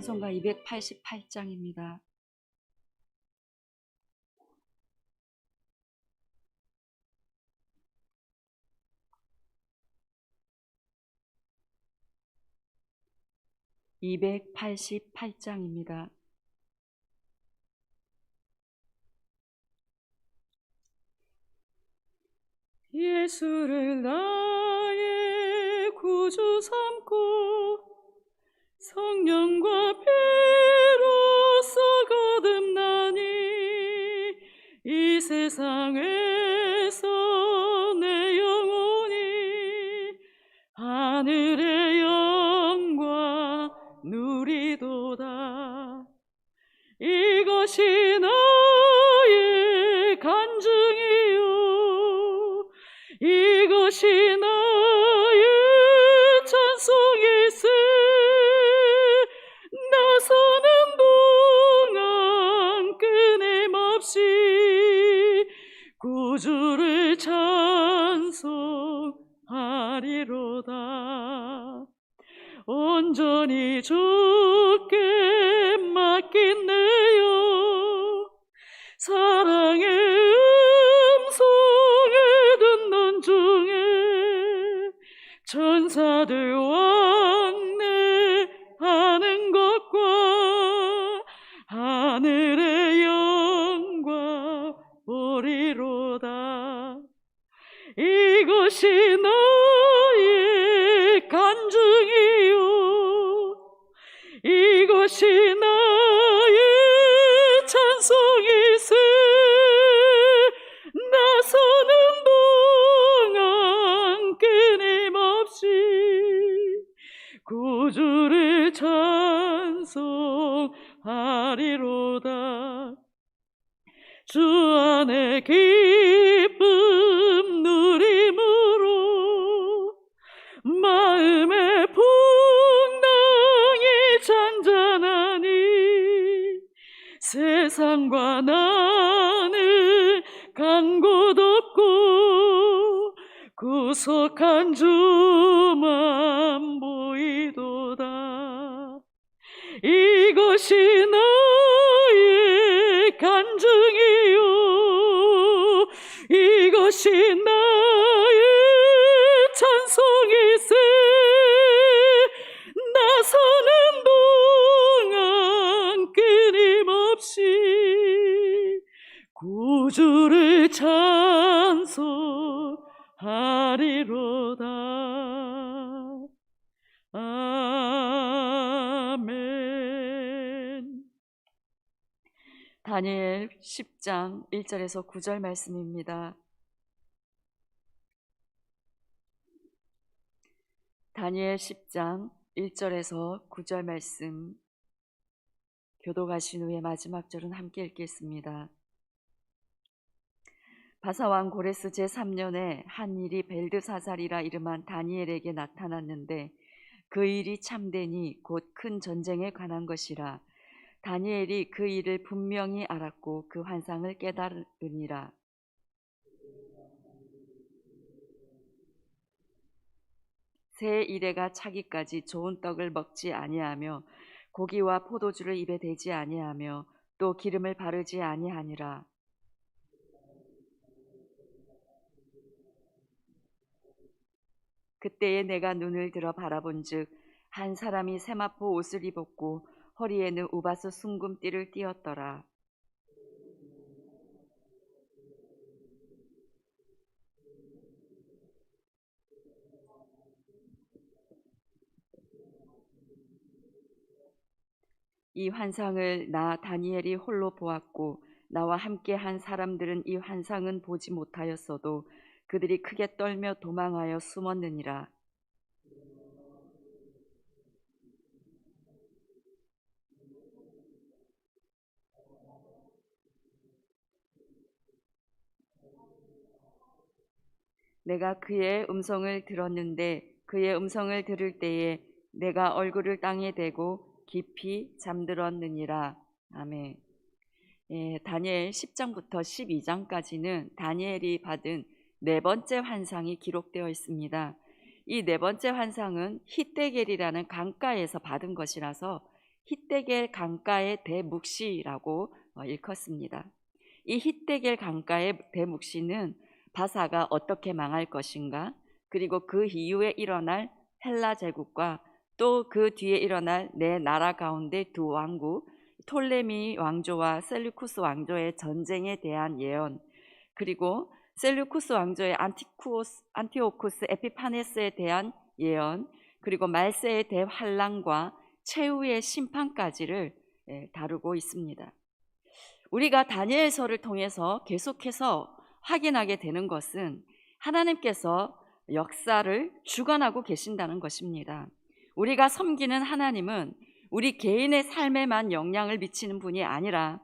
찬송가 288장입니다. (288장입니다) 예수를 나의 구주 삼고 성령과 피로써 거듭나니 이 세상에서 내 영혼이 하늘의 영광 누리도다. 이것이 나의 간증이요 이것이 나의 찬송일세. 나 사는 동안 끊임없이 구주를 찬송하리로다. 온전히 주께 맡긴 내 영 사랑의 음성에 듣는 중에 천사들 왕래하는 것과 하늘의 영광 보리로다. 이것이 나의 간증이요 이것이 나의 찬송일세. 나 사는 동안 끊임없이 구주를 찬송하리로다. 주 안에 기쁨 누림으로 마음의 풍랑이 잔잔하니 세상과 나는 간 곳 없고 구속한 주만 보이도다. 이것이 나의 간증이요 이것이 나의 찬송일세. 나 사는 동안 끊임없이 구주를 찬송하리로다. 아멘. 다니엘 10장 1절에서 9절 말씀입니다. 다니엘 10장 1절에서 9절 말씀 교독하신 후에 마지막 절은 함께 읽겠습니다. 바사왕 고레스 제3년에 한 일이 벨드사살이라 이름한 다니엘에게 나타났는데 그 일이 참되니 곧 큰 전쟁에 관한 것이라. 다니엘이 그 일을 분명히 알았고 그 환상을 깨달으니라. 새 이레가 차기까지 좋은 떡을 먹지 아니하며 고기와 포도주를 입에 대지 아니하며 또 기름을 바르지 아니하니라. 그때에 내가 눈을 들어 바라본즉 한 사람이 세마포 옷을 입었고 허리에는 우바스 순금띠를 띠었더라. 이 환상을 나 다니엘이 홀로 보았고 나와 함께 한 사람들은 이 환상은 보지 못하였어도 그들이 크게 떨며 도망하여 숨었느니라. 내가 그의 음성을 들었는데 그의 음성을 들을 때에 내가 얼굴을 땅에 대고 깊이 잠들었느니라. 아멘. 다니엘 10장부터 12장까지는 다니엘이 받은 네 번째 환상이 기록되어 있습니다. 이 네 번째 환상은 히데겔이라는 강가에서 받은 것이라서 히데겔 강가의 대묵시라고 일컫습니다. 이 히데겔 강가의 대묵시는 바사가 어떻게 망할 것인가, 그리고 그 이후에 일어날 헬라 제국과 또 그 뒤에 일어날 네 나라 가운데 두 왕국, 톨레미 왕조와 셀루쿠스 왕조의 전쟁에 대한 예언, 그리고 셀루쿠스 왕조의 안티오쿠스 에피파네스에 대한 예언, 그리고 말세의 대환란과 최후의 심판까지를 다루고 있습니다. 우리가 다니엘서를 통해서 계속해서 확인하게 되는 것은 하나님께서 역사를 주관하고 계신다는 것입니다. 우리가 섬기는 하나님은 우리 개인의 삶에만 영향을 미치는 분이 아니라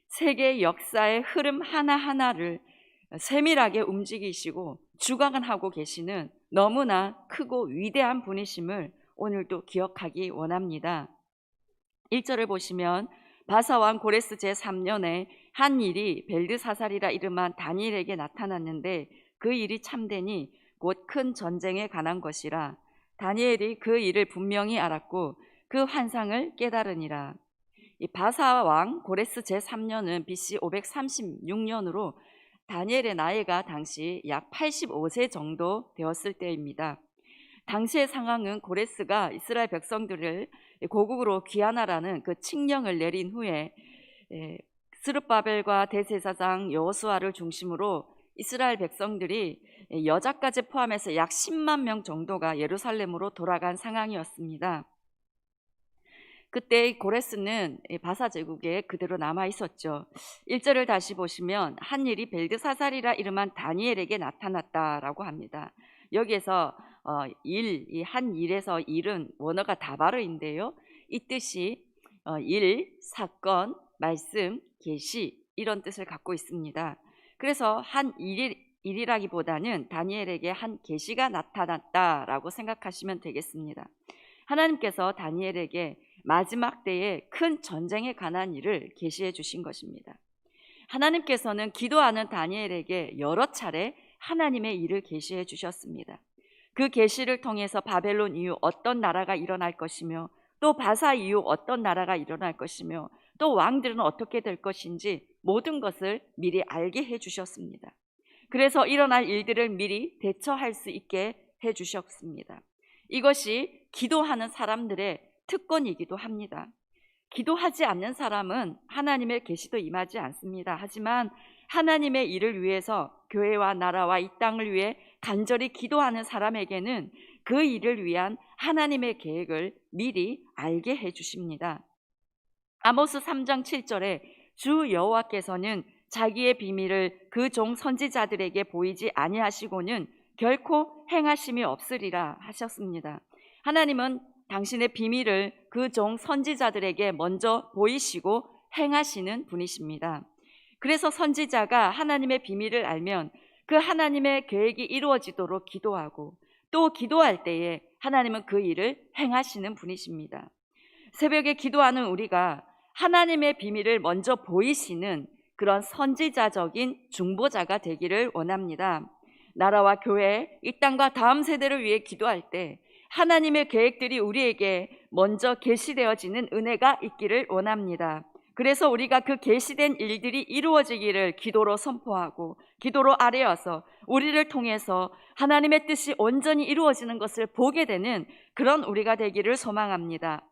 세계 역사의 흐름 하나하나를 세밀하게 움직이시고 주관하고 계시는 너무나 크고 위대한 분이심을 오늘도 기억하기 원합니다. 1절을 보시면 바사왕 고레스 제3년에 한 일이 벨드사살이라 이름한 다니엘에게 나타났는데 그 일이 참되니 곧 큰 전쟁에 관한 것이라. 다니엘이 그 일을 분명히 알았고 그 환상을 깨달으니라. 이 바사왕 고레스 제3년은 BC 536년으로 다니엘의 나이가 당시 약 85세 정도 되었을 때입니다. 당시의 상황은 고레스가 이스라엘 백성들을 고국으로 귀환하라는 그 칙령을 내린 후에 스룹바벨과 대제사장 여호수아를 중심으로 이스라엘 백성들이 여자까지 포함해서 약 10만 명 정도가 예루살렘으로 돌아간 상황이었습니다. 그때 고레스는 바사 제국에 그대로 남아 있었죠. 1절을 다시 보시면 한 일이 벨드사살이라 이름한 다니엘에게 나타났다라고 합니다. 여기에서 이 한 일에서 일은 원어가 다바르인데요. 이 뜻이 일, 사건, 말씀, 계시 이런 뜻을 갖고 있습니다. 그래서 한 일이라기보다는 다니엘에게 한 계시가 나타났다라고 생각하시면 되겠습니다. 하나님께서 다니엘에게 마지막 때에 큰 전쟁에 관한 일을 계시해 주신 것입니다. 하나님께서는 기도하는 다니엘에게 여러 차례 하나님의 일을 계시해 주셨습니다. 그 계시를 통해서 바벨론 이후 어떤 나라가 일어날 것이며 또 바사 이후 어떤 나라가 일어날 것이며 또 왕들은 어떻게 될 것인지 모든 것을 미리 알게 해 주셨습니다. 그래서 일어날 일들을 미리 대처할 수 있게 해 주셨습니다. 이것이 기도하는 사람들의 특권이기도 합니다. 기도하지 않는 사람은 하나님의 계시도 임하지 않습니다. 하지만 하나님의 일을 위해서 교회와 나라와 이 땅을 위해 간절히 기도하는 사람에게는 그 일을 위한 하나님의 계획을 미리 알게 해 주십니다. 아모스 3장 7절에 주 여호와께서는 자기의 비밀을 그 종 선지자들에게 보이지 아니하시고는 결코 행하심이 없으리라 하셨습니다. 하나님은 당신의 비밀을 그 종 선지자들에게 먼저 보이시고 행하시는 분이십니다. 그래서 선지자가 하나님의 비밀을 알면 그 하나님의 계획이 이루어지도록 기도하고 또 기도할 때에 하나님은 그 일을 행하시는 분이십니다. 새벽에 기도하는 우리가 하나님의 비밀을 먼저 보이시는 그런 선지자적인 중보자가 되기를 원합니다. 나라와 교회, 이 땅과 다음 세대를 위해 기도할 때 하나님의 계획들이 우리에게 먼저 계시되어지는 은혜가 있기를 원합니다. 그래서 우리가 그 계시된 일들이 이루어지기를 기도로 선포하고 기도로 아뢰어서 우리를 통해서 하나님의 뜻이 온전히 이루어지는 것을 보게 되는 그런 우리가 되기를 소망합니다.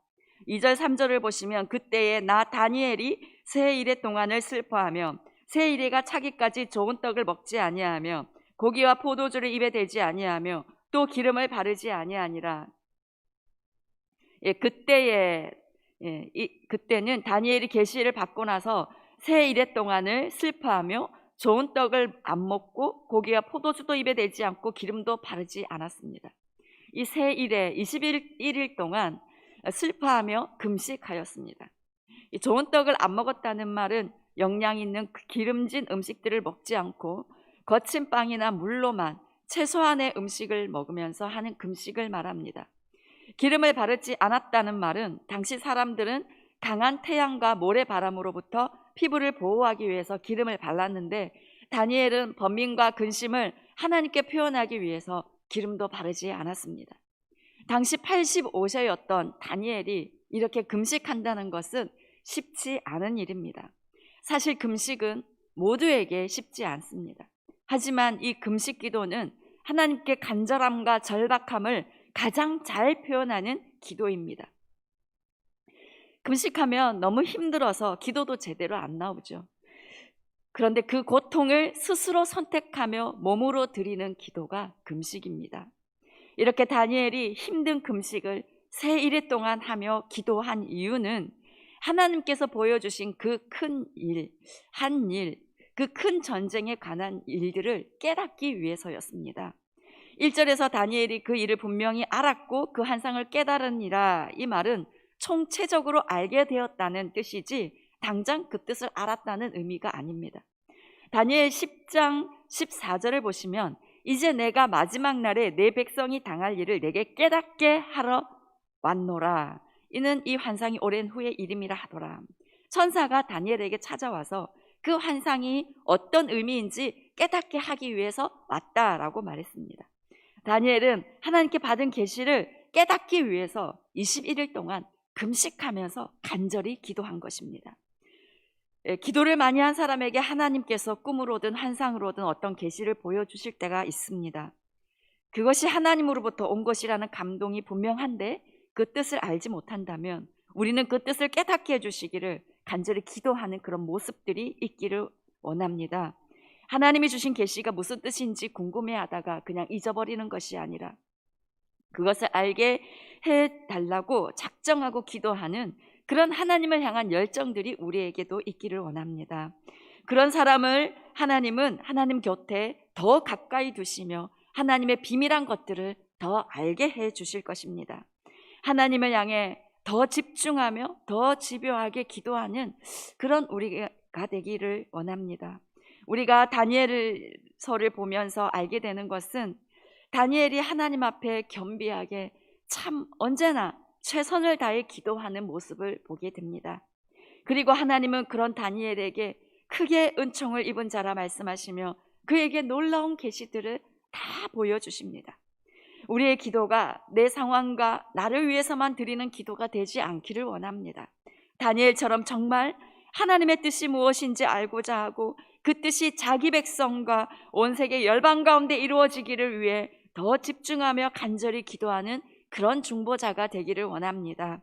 2절 3절을 보시면 그때에 나 다니엘이 새 이래 동안을 슬퍼하며 새 이래가 차기까지 좋은 떡을 먹지 아니하며 고기와 포도주를 입에 대지 아니하며 또 기름을 바르지 아니하니라. 그때는 다니엘이 계시를 받고 나서 새 이래 동안을 슬퍼하며 좋은 떡을 안 먹고 고기와 포도주도 입에 대지 않고 기름도 바르지 않았습니다. 이 새 이래 21일 동안 슬퍼하며 금식하였습니다. 이 좋은 떡을 안 먹었다는 말은 영양 있는 기름진 음식들을 먹지 않고 거친 빵이나 물로만 최소한의 음식을 먹으면서 하는 금식을 말합니다. 기름을 바르지 않았다는 말은 당시 사람들은 강한 태양과 모래바람으로부터 피부를 보호하기 위해서 기름을 발랐는데 다니엘은 번민과 근심을 하나님께 표현하기 위해서 기름도 바르지 않았습니다. 당시 85세였던 다니엘이 이렇게 금식한다는 것은 쉽지 않은 일입니다. 사실 금식은 모두에게 쉽지 않습니다. 하지만 이 금식 기도는 하나님께 간절함과 절박함을 가장 잘 표현하는 기도입니다. 금식하면 너무 힘들어서 기도도 제대로 안 나오죠. 그런데 그 고통을 스스로 선택하며 몸으로 드리는 기도가 금식입니다. 이렇게 다니엘이 힘든 금식을 세 일 동안 하며 기도한 이유는 하나님께서 보여주신 그 큰 일, 그 큰 전쟁에 관한 일들을 깨닫기 위해서였습니다. 1절에서 다니엘이 그 일을 분명히 알았고 그 환상을 깨달으니라, 이 말은 총체적으로 알게 되었다는 뜻이지 당장 그 뜻을 알았다는 의미가 아닙니다. 다니엘 10장 14절을 보시면 이제 내가 마지막 날에 내 백성이 당할 일을 내게 깨닫게 하러 왔노라. 이는 이 환상이 오랜 후의 일임이라 하더라. 천사가 다니엘에게 찾아와서 그 환상이 어떤 의미인지 깨닫게 하기 위해서 왔다라고 말했습니다. 다니엘은 하나님께 받은 계시를 깨닫기 위해서 21일 동안 금식하면서 간절히 기도한 것입니다. 기도를 많이 한 사람에게 하나님께서 꿈으로든 환상으로든 어떤 계시를 보여주실 때가 있습니다. 그것이 하나님으로부터 온 것이라는 감동이 분명한데 그 뜻을 알지 못한다면 우리는 그 뜻을 깨닫게 해주시기를 간절히 기도하는 그런 모습들이 있기를 원합니다. 하나님이 주신 계시가 무슨 뜻인지 궁금해하다가 그냥 잊어버리는 것이 아니라 그것을 알게 해달라고 작정하고 기도하는 그런 하나님을 향한 열정들이 우리에게도 있기를 원합니다. 그런 사람을 하나님은 하나님 곁에 더 가까이 두시며 하나님의 비밀한 것들을 더 알게 해 주실 것입니다. 하나님을 향해 더 집중하며 더 집요하게 기도하는 그런 우리가 되기를 원합니다. 우리가 다니엘서를 보면서 알게 되는 것은 다니엘이 하나님 앞에 겸비하게 참 언제나 최선을 다해 기도하는 모습을 보게 됩니다. 그리고 하나님은 그런 다니엘에게 크게 은총을 입은 자라 말씀하시며 그에게 놀라운 계시들을 다 보여주십니다. 우리의 기도가 내 상황과 나를 위해서만 드리는 기도가 되지 않기를 원합니다. 다니엘처럼 정말 하나님의 뜻이 무엇인지 알고자 하고 그 뜻이 자기 백성과 온 세계 열방 가운데 이루어지기를 위해 더 집중하며 간절히 기도하는 그런 중보자가 되기를 원합니다.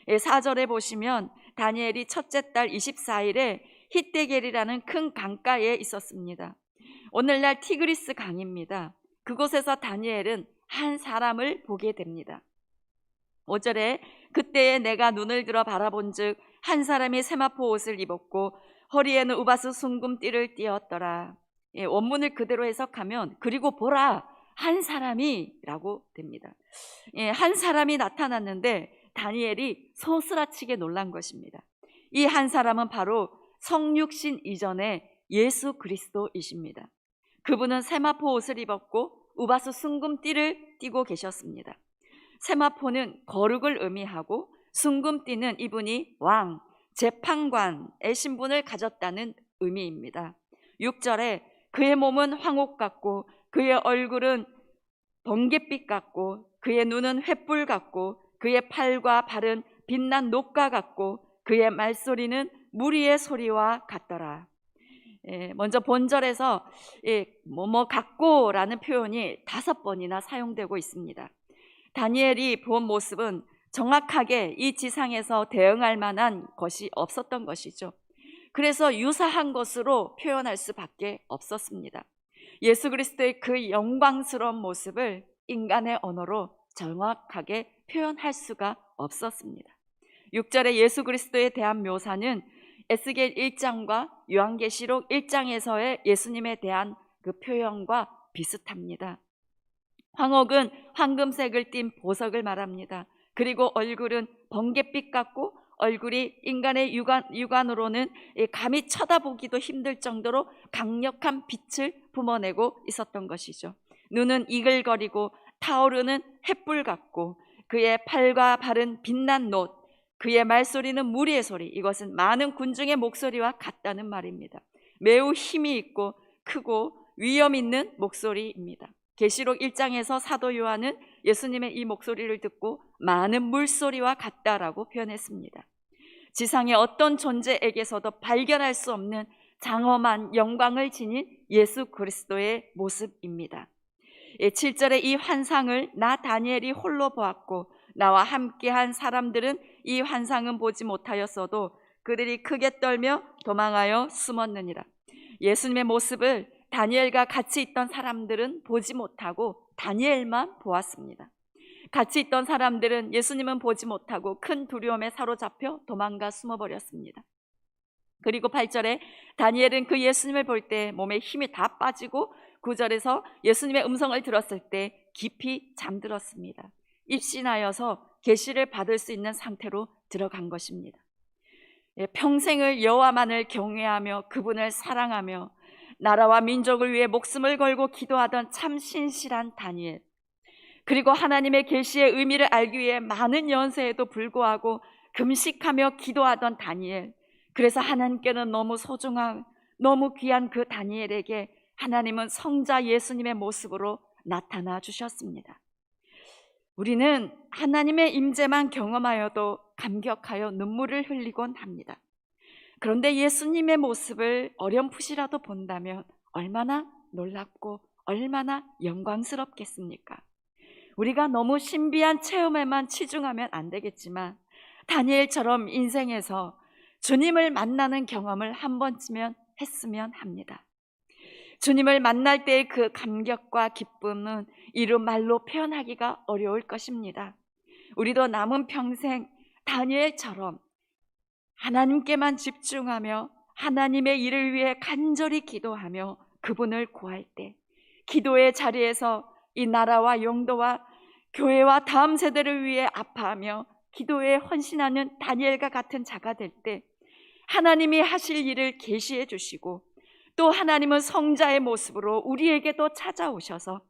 4절에 보시면 다니엘이 첫째 달 24일에 히데겔이라는 큰 강가에 있었습니다. 오늘날 티그리스 강입니다. 그곳에서 다니엘은 한 사람을 보게 됩니다. 5절에 그때에 내가 눈을 들어 바라본즉 한 사람이 세마포 옷을 입었고 허리에는 우바스 순금띠를 띠었더라. 원문을 그대로 해석하면 그리고 보라 한 사람이라고 됩니다. 한 사람이 나타났는데 다니엘이 소스라치게 놀란 것입니다. 이 한 사람은 바로 성육신 이전의 예수 그리스도이십니다. 그분은 세마포 옷을 입었고 우바스 순금띠를 띠고 계셨습니다. 세마포는 거룩을 의미하고 순금띠는 이분이 왕, 재판관의 신분을 가졌다는 의미입니다. 6절에 그의 몸은 황옥 같고 그의 얼굴은 번갯빛 같고 그의 눈은 횃불 같고 그의 팔과 발은 빛난 녹과 같고 그의 말소리는 무리의 소리와 같더라. 먼저 본절에서 같고라는 표현이 5번이나 사용되고 있습니다. 다니엘이 본 모습은 정확하게 이 지상에서 대응할 만한 것이 없었던 것이죠. 그래서 유사한 것으로 표현할 수밖에 없었습니다. 예수 그리스도의 그 영광스러운 모습을 인간의 언어로 정확하게 표현할 수가 없었습니다. 6절에 예수 그리스도에 대한 묘사는 에스겔 1장과 요한계시록 1장에서의 예수님에 대한 그 표현과 비슷합니다. 황옥은 황금색을 띤 보석을 말합니다. 그리고 얼굴은 번갯빛 같고 얼굴이 인간의 육안으로는 감히 쳐다보기도 힘들 정도로 강력한 빛을 뿜어내고 있었던 것이죠. 눈은 이글거리고 타오르는 횃불 같고 그의 팔과 발은 빛난 놋, 그의 말소리는 무리의 소리, 이것은 많은 군중의 목소리와 같다는 말입니다. 매우 힘이 있고 크고 위험 있는 목소리입니다. 계시록 1장에서 사도 요한은 예수님의 이 목소리를 듣고 많은 물소리와 같다라고 표현했습니다. 지상의 어떤 존재에게서도 발견할 수 없는 장엄한 영광을 지닌 예수 그리스도의 모습입니다. 7절의 이 환상을 나 다니엘이 홀로 보았고 나와 함께한 사람들은 이 환상은 보지 못하였어도 그들이 크게 떨며 도망하여 숨었느니라. 예수님의 모습을 다니엘과 같이 있던 사람들은 보지 못하고 다니엘만 보았습니다. 같이 있던 사람들은 예수님은 보지 못하고 큰 두려움에 사로잡혀 도망가 숨어버렸습니다. 그리고 8절에 다니엘은 그 예수님을 볼 때 몸에 힘이 다 빠지고 9절에서 예수님의 음성을 들었을 때 깊이 잠들었습니다. 입신하여서 계시를 받을 수 있는 상태로 들어간 것입니다. 평생을 여호와만을 경외하며 그분을 사랑하며 나라와 민족을 위해 목숨을 걸고 기도하던 참 신실한 다니엘, 그리고 하나님의 계시의 의미를 알기 위해 많은 연세에도 불구하고 금식하며 기도하던 다니엘, 그래서 하나님께는 너무 소중한, 너무 귀한 그 다니엘에게 하나님은 성자 예수님의 모습으로 나타나 주셨습니다. 우리는 하나님의 임재만 경험하여도 감격하여 눈물을 흘리곤 합니다. 그런데 예수님의 모습을 어렴풋이라도 본다면 얼마나 놀랍고 얼마나 영광스럽겠습니까? 우리가 너무 신비한 체험에만 치중하면 안 되겠지만 다니엘처럼 인생에서 주님을 만나는 경험을 한 번쯤은 했으면 합니다. 주님을 만날 때의 그 감격과 기쁨은 이루 말로 표현하기가 어려울 것입니다. 우리도 남은 평생 다니엘처럼 하나님께만 집중하며 하나님의 일을 위해 간절히 기도하며 그분을 구할 때, 기도의 자리에서 이 나라와 영도와 교회와 다음 세대를 위해 아파하며 기도에 헌신하는 다니엘과 같은 자가 될 때 하나님이 하실 일을 계시해 주시고 또 하나님은 성자의 모습으로 우리에게도 찾아오셔서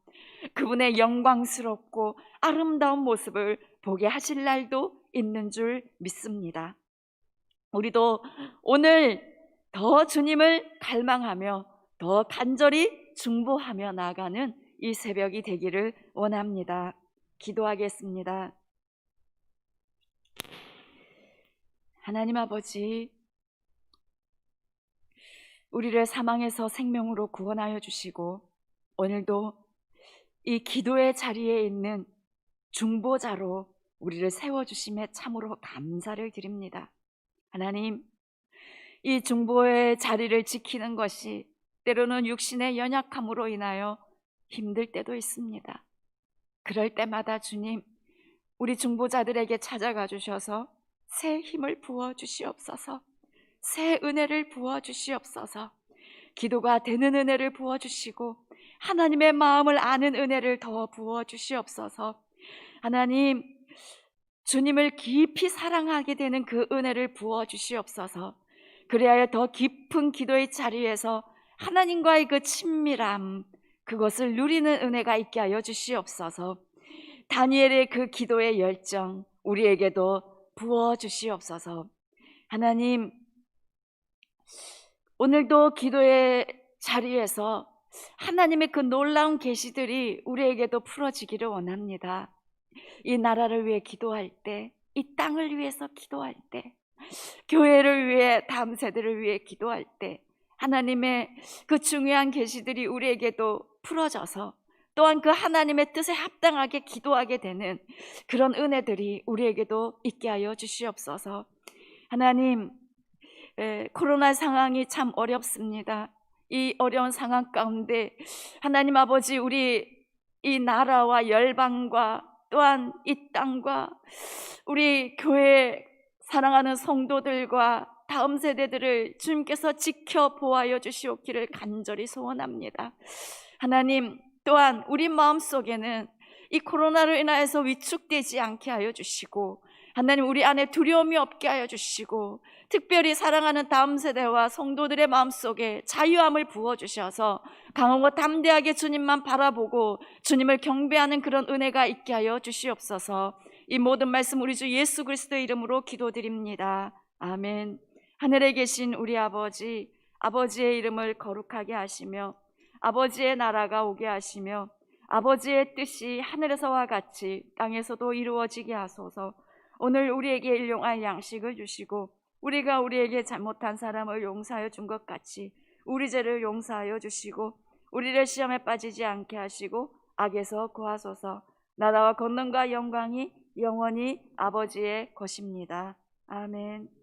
그분의 영광스럽고 아름다운 모습을 보게 하실 날도 있는 줄 믿습니다. 우리도 오늘 더 주님을 갈망하며 더 간절히 중보하며 나아가는 이 새벽이 되기를 원합니다. 기도하겠습니다. 하나님 아버지, 우리를 사망에서 생명으로 구원하여 주시고 오늘도 이 기도의 자리에 있는 중보자로 우리를 세워주심에 참으로 감사를 드립니다. 하나님, 이 중보의 자리를 지키는 것이 때로는 육신의 연약함으로 인하여 힘들 때도 있습니다. 그럴 때마다 주님, 우리 중보자들에게 찾아가 주셔서 새 힘을 부어 주시옵소서, 새 은혜를 부어 주시옵소서, 기도가 되는 은혜를 부어 주시고 하나님의 마음을 아는 은혜를 더 부어 주시옵소서. 하나님, 주님을 깊이 사랑하게 되는 그 은혜를 부어 주시옵소서. 그래야 더 깊은 기도의 자리에서 하나님과의 그 친밀함, 그것을 누리는 은혜가 있게 하여 주시옵소서. 다니엘의 그 기도의 열정 우리에게도 부어 주시옵소서. 하나님, 오늘도 기도의 자리에서 하나님의 그 놀라운 계시들이 우리에게도 풀어지기를 원합니다. 이 나라를 위해 기도할 때, 이 땅을 위해서 기도할 때, 교회를 위해, 다음 세대를 위해 기도할 때 하나님의 그 중요한 계시들이 우리에게도 풀어져서 또한 그 하나님의 뜻에 합당하게 기도하게 되는 그런 은혜들이 우리에게도 있게 하여 주시옵소서. 하나님, 코로나 상황이 참 어렵습니다. 이 어려운 상황 가운데 하나님 아버지, 우리 이 나라와 열방과 또한 이 땅과 우리 교회 사랑하는 성도들과 다음 세대들을 주님께서 지켜보아여 주시옵기를 간절히 소원합니다. 하나님, 또한 우리 마음속에는 이 코로나로 인하여서 위축되지 않게 하여 주시고 하나님, 우리 안에 두려움이 없게 하여 주시고 특별히 사랑하는 다음 세대와 성도들의 마음속에 자유함을 부어주셔서 강하고 담대하게 주님만 바라보고 주님을 경배하는 그런 은혜가 있게 하여 주시옵소서. 이 모든 말씀 우리 주 예수 그리스도의 이름으로 기도드립니다. 아멘. 하늘에 계신 우리 아버지, 아버지의 이름을 거룩하게 하시며 아버지의 나라가 오게 하시며 아버지의 뜻이 하늘에서와 같이 땅에서도 이루어지게 하소서. 오늘 우리에게 일용할 양식을 주시고 우리가 우리에게 잘못한 사람을 용서하여 준 것 같이 우리 죄를 용서하여 주시고 우리를 시험에 빠지지 않게 하시고 악에서 구하소서. 나라와 권능과 영광이 영원히 아버지의 것입니다. 아멘.